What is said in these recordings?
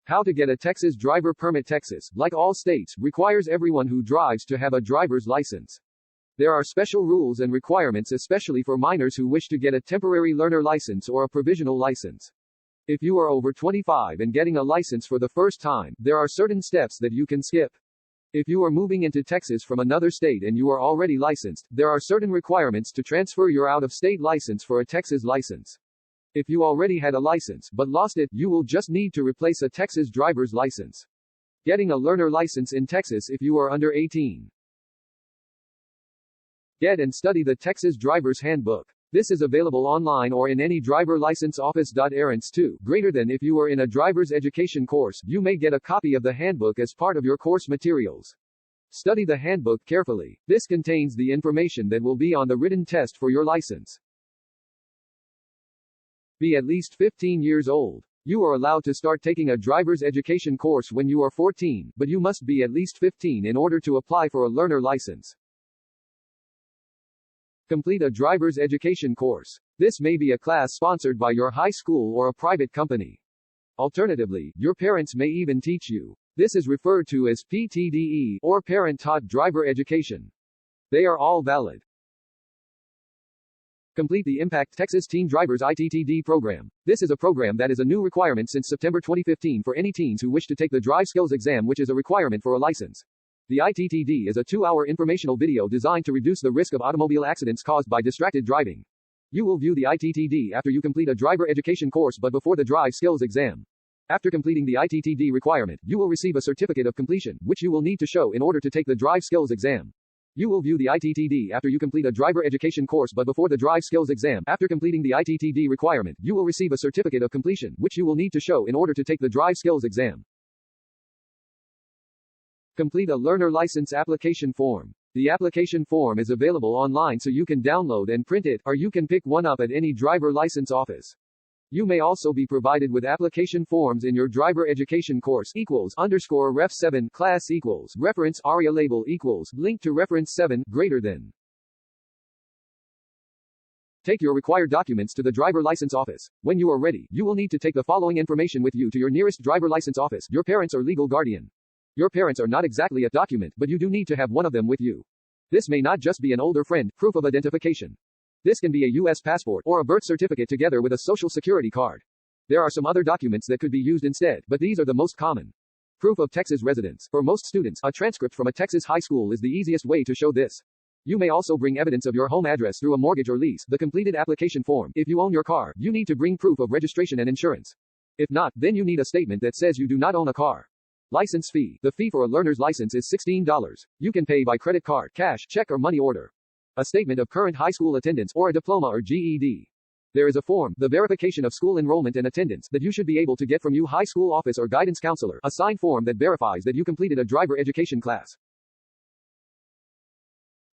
How to get a Texas driver permit. Texas, like all states, requires everyone who drives to have a driver's license. There are special rules and requirements especially for minors who wish to get a temporary learner license or a provisional license. If you are over 25 and getting a license for the first time, there are certain steps that you can skip. If you are moving into Texas from another state and you are already licensed, there are certain requirements to transfer your out-of-state license for a Texas license. If you already had a license but lost it, you will just need to replace a Texas driver's license. Getting a learner license in Texas if you are under 18. Get and study the Texas Driver's Handbook. This is available online or in any driver license office. Errands 2. Greater than if you are in a driver's education course, you may get a copy of the handbook as part of your course materials. Study the handbook carefully. This contains the information that will be on the written test for your license. Be at least 15 years old. You are allowed to start taking a driver's education course when you are 14, but you must be at least 15 in order to apply for a learner license. Complete a driver's education course. This may be a class sponsored by your high school or a private company. Alternatively, your parents may even teach you. This is referred to as PTDE, or Parent-Taught Driver Education. They are all valid. Complete the Impact Texas Teen Drivers ITTD program. This is a program that is a new requirement since September 2015 for any teens who wish to take the drive skills exam, which is a requirement for a license. The ITTD is a 2-hour informational video designed to reduce the risk of automobile accidents caused by distracted driving. You will view the ITTD after you complete a driver education course but before the drive skills exam. After completing the ITTD requirement, you will receive a certificate of completion, which you will need to show in order to take the drive skills exam. You will view the ITTD after you complete a driver education course but before the drive skills exam. After completing the ITTD requirement, you will receive a certificate of completion, which you will need to show in order to take the drive skills exam. Complete a learner license application form. The application form is available online so you can download and print it, or you can pick one up at any driver license office. You may also be provided with application forms in your driver education course _ref 7 class reference ARIA label link to reference 7 greater than. Take your required documents to the driver license office. When you are ready, you will need to take the following information with you to your nearest driver license office: your parents or legal guardian. Your parents are not exactly a document, but you do need to have one of them with you. This may not just be an older friend, proof of identification. This can be a U.S. passport or a birth certificate together with a social security card. There are some other documents that could be used instead, but these are the most common. Proof of Texas residence. For most students, a transcript from a Texas high school is the easiest way to show this. You may also bring evidence of your home address through a mortgage or lease. The completed application form. If you own your car, you need to bring proof of registration and insurance. If not, then you need a statement that says you do not own a car. License fee. The fee for a learner's license is $16. You can pay by credit card, cash, check, or money order. A statement of current high school attendance, or a diploma or GED. There is a form, the verification of school enrollment and attendance, that you should be able to get from your high school office or guidance counselor, a signed form that verifies that you completed a driver education class.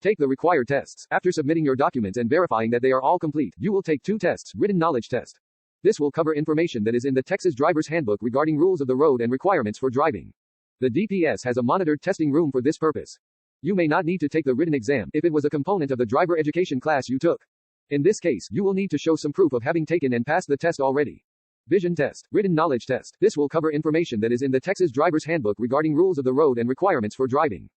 Take the required tests. After submitting your documents and verifying that they are all complete, you will take 2 tests. Written knowledge test. This will cover information that is in the Texas Driver's Handbook regarding rules of the road and requirements for driving. The DPS has a monitored testing room for this purpose. You may not need to take the written exam if it was a component of the driver education class you took. In this case, you will need to show some proof of having taken and passed the test already. Vision test. Written knowledge test. This will cover information that is in the Texas Driver's Handbook regarding rules of the road and requirements for driving.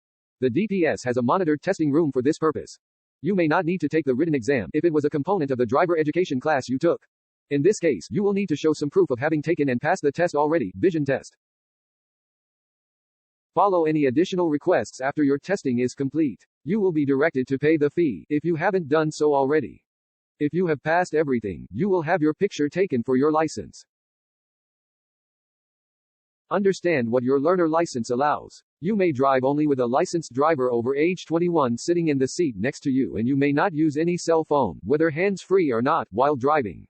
The DPS has a monitored testing room for this purpose. You may not need to take the written exam if it was a component of the driver education class you took. In this case, you will need to show some proof of having taken and passed the test already. Vision test. Follow any additional requests after your testing is complete. You will be directed to pay the fee if you haven't done so already. If you have passed everything, you will have your picture taken for your license. Understand what your learner license allows. You may drive only with a licensed driver over age 21 sitting in the seat next to you, and you may not use any cell phone, whether hands-free or not, while driving.